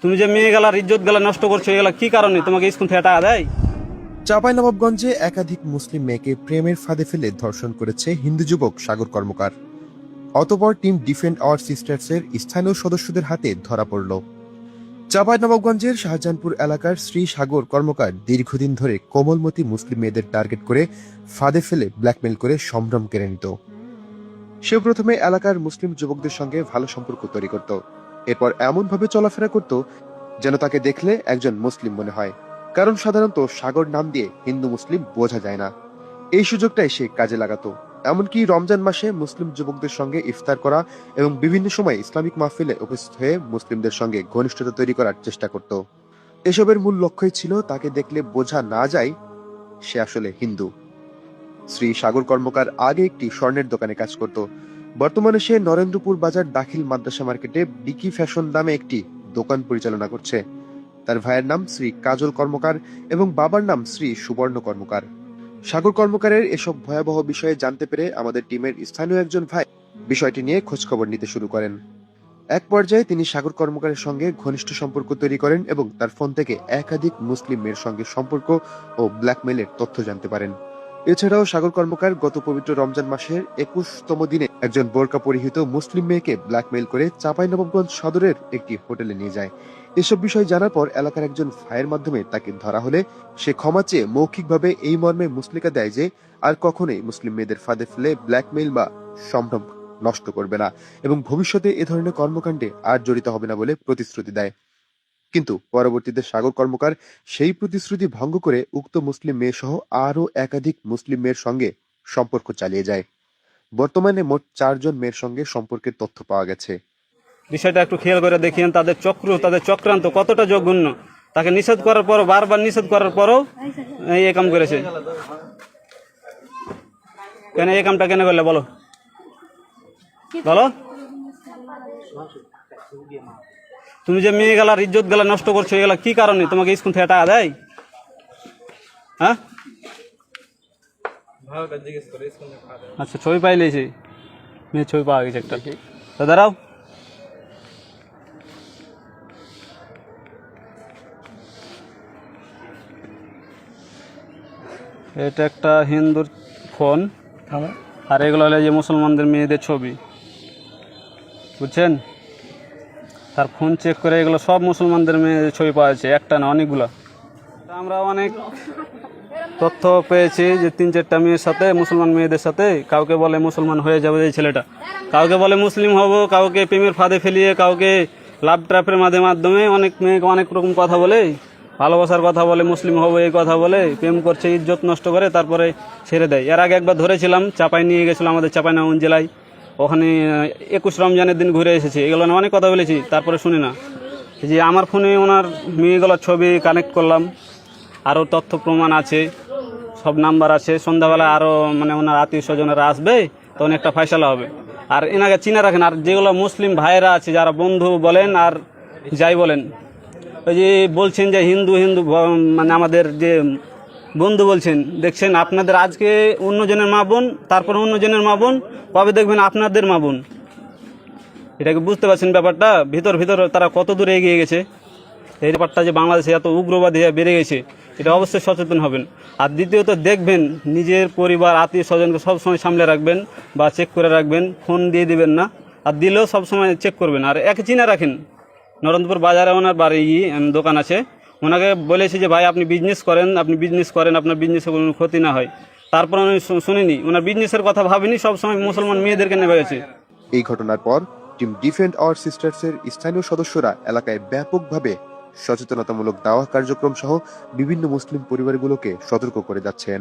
তুমি যে মেয়ে গেলার ইজ্জত গেলা নষ্ট করছো, এগুলা কি কারণে? তোমাকে স্কুল থেকে টাকা দেয়? চাঁপাইনবাবগঞ্জে একাধিক মুসলিম মেয়েকে প্রেমের ফাঁদে ফেলে ধর্ষণ করেছে হিন্দু যুবক সাগর কর্মকার। অতঃপর টিম ডিফেন্ড আওয়ার সিস্টার্সের স্থানীয় সদস্যদের হাতে ধরা পড়ল। চাঁপাইনবাবগঞ্জের শাহজাহানপুর এলাকার শ্রী সাগর কর্মকার দীর্ঘদিন ধরে কোমলমতি মুসলিম মেয়েদের টার্গেট করে ফাঁদে ফেলে ব্ল্যাকমেল করে সম্ভ্রম কেড়ে নিত। সে প্রথমে এলাকার মুসলিম যুবকদের সঙ্গে ভালো সম্পর্ক তৈরি করত, এরপর এমনভাবে চলাফেরা করত যেন তাকে দেখলে একজন মুসলিম মনে হয়, কারণ সাধারণত সাগর নাম দিয়ে হিন্দু মুসলিম বোঝা যায় না। এই সুযোগটাই সে কাজে লাগাতো। এমনকি রমজান মাসে মুসলিম যুবকদের সঙ্গে ইফতার করা এবং বিভিন্ন সময় ইসলামিক মাহফিলে উপস্থিত হয়ে মুসলিমদের সঙ্গে ঘনিষ্ঠতা তৈরি করার চেষ্টা করত। এসবের মূল লক্ষ্যই ছিল তাকে দেখলে বোঝা না যায় সে আসলে হিন্দু। শ্রী সাগর কর্মকার আগে একটি স্বর্ণের দোকানে কাজ করত। বর্তমানে সে নরেন্দ্রপুর বাজার দাখিল মাদ্রাসা মার্কেটে বিকি ফ্যাশন নামে একটি দোকান পরিচালনা করছে। তার ভাইয়ের নাম শ্রী কাজল কর্মকার এবং বাবার নাম শ্রী সুবর্ণ কর্মকার। সাগর কর্মকারের এসব ভয়াবহ বিষয়ে জানতে পেরে আমাদের টিমের স্থানীয় একজন ভাই বিষয়টি নিয়ে খোঁজখবর নিতে শুরু করেন। এক পর্যায়ে তিনি সাগর কর্মকারের সঙ্গে ঘনিষ্ঠ সম্পর্ক তৈরি করেন এবং তার ফোন থেকে একাধিক মুসলিম মেয়ের সঙ্গে সম্পর্ক ও ব্ল্যাকমেইলের তথ্য জানতে পারেন। এছাড়াও সাগর কর্মকার গত পবিত্র রমজান মাসের 21তম দিনে একজন বোরকা পরিহিত মুসলিম মেয়েকে ব্ল্যাকমেইল করে চাঁপাইনবাবগঞ্জ সদরের একটি হোটেলে নিয়ে যায়। এসব বিষয় জানার পর এলাকার একজন ভাইয়ের মাধ্যমে তাকে ধরা হলে সে ক্ষমা চেয়ে মৌখিকভাবে এই মর্মে মুচলেকা দেয় যে আর কখনোই মুসলিম মেয়েদের ফাঁদে ফেলে ব্ল্যাকমেইল বা সম্ভ্রম নষ্ট করবে না এবং ভবিষ্যতে এ ধরনের কর্মকাণ্ডে আর জড়িত হবে না বলে প্রতিশ্রুতি দেয়। কিন্তু পরবর্তীতে সাগর কর্মকার সেই প্রতিশ্রুতি ভঙ্গ করে উক্ত মুসলিম মেয়ে সহ আরও একাধিক মুসলিম মেয়ের সঙ্গে সম্পর্ক চালিয়ে যায়। বর্তমানে মোট 4 জন মেয়ের সঙ্গে সম্পর্কের তথ্য পাওয়া গেছে। বিষয়টা একটু খেয়াল করে দেখিয়েন, তাদের চক্রান্ত কতটা জঘন্য। তাকে নিষেধ করার পরও, বারবার নিষেধ করার পরও এই কাম করেছে। কেন এই কামটা কেন করলে বলো বলো? তুমি যে মেয়ে গেলার ইজ্জত গেলা নষ্ট করছো, এগুলা কি কারণে? তোমাকে স্কুল থেকে টাকা দেয়? হ্যাঁ, আচ্ছা, ছবি পাইলেছি, মেয়ের ছবি পাওয়া গেছে একটা। তো দাঁড়াও, এটা একটা হিন্দুর ফোন, আর এগুলো হলো যে মুসলমানদের মেয়েদের ছবি, বুঝছেন? তার ফোন চেক করে এগুলো সব মুসলমানদের মেয়েদের ছবি পাওয়া যাচ্ছে, একটা না, অনেকগুলো। আমরা অনেক তথ্য পেয়েছি যে 3-4টা মেয়ের সাথে, মুসলমান মেয়েদের সাথে, কাউকে বলে মুসলমান হয়ে যাবে এই ছেলেটা, কাউকে বলে মুসলিম হব, কাউকে প্রেমের ফাঁদে ফেলিয়ে, কাউকে লাভ ট্র্যাপের মাধ্যমে অনেক মেয়েকে অনেক রকম কথা বলে, ভালোবাসার কথা বলে, মুসলিম হবো এই কথা বলে, প্রেম করছে, ইজ্জত নষ্ট করে, তারপরে ছেড়ে দেয়। এর আগে একবার ধরেছিলাম, চাপাই নিয়ে গেছিলাম আমাদের চাঁপাইনবাবগঞ্জ জেলায়, ওখানে 21 রমজানের দিন ঘুরে এসেছি। এগুলো অনেক কথা বলেছি, তারপরে শুনি না। যে আমার ফোনে ওনার মেয়েগুলোর ছবি কানেক্ট করলাম, আরও তথ্য প্রমাণ আছে, সব নাম্বার আছে। সন্ধ্যাবেলা আরও ওনার আত্মীয় স্বজনেরা আসবে, তখন একটা ফয়সালা হবে। আর এনাকে চিনে রাখেন। আর যেগুলো মুসলিম ভাইয়েরা আছে, যারা বন্ধু বলেন আর যাই বলেন, ওই যে বলছেন যে হিন্দু হিন্দু, আমাদের যে বন্ধু বলছেন, দেখছেন আপনাদের আজকে অন্যজনের মা বোন, তারপর অন্যজনের মা বোন, কবে দেখবেন আপনাদের মা বোন। এটাকে বুঝতে পারছেন ব্যাপারটা? ভিতর তারা কত দূরে এগিয়ে গেছে। এই ব্যাপারটা যে বাংলাদেশে এত উগ্রবাদী বেড়ে গেছে, এটা অবশ্যই সচেতন হবেন। আর দ্বিতীয়ত দেখবেন, নিজের পরিবার আত্মীয় স্বজনকে সবসময় সামলে রাখবেন বা চেক করে রাখবেন, ফোন দিয়ে দিবেন না, আর দিলেও সবসময় চেক করবেন। আর একে চিনে রাখেন, নরেন্দ্রপুর বাজারে ওনার বাড়ি দোকান আছে, ওনাকে বলেছি যে ভাই আপনি বিজনেস করেন, আপনার বিজনেসে কোনো ক্ষতি না হয়। তারপর আমি শুনিনি, ওনার বিজনেসের কথা ভাবিনি, সবসময় মুসলমান মেয়েদেরকে নেমে গেছে। এই ঘটনার পর টিম ডিফেন্ড আওয়ার সিস্টার্সের স্থানীয় সদস্যরা এলাকায় ব্যাপকভাবে সচেতনতামূলক দাওয়া কার্যক্রম সহ বিভিন্ন মুসলিম পরিবারগুলোকে সতর্ক করে যাচ্ছেন।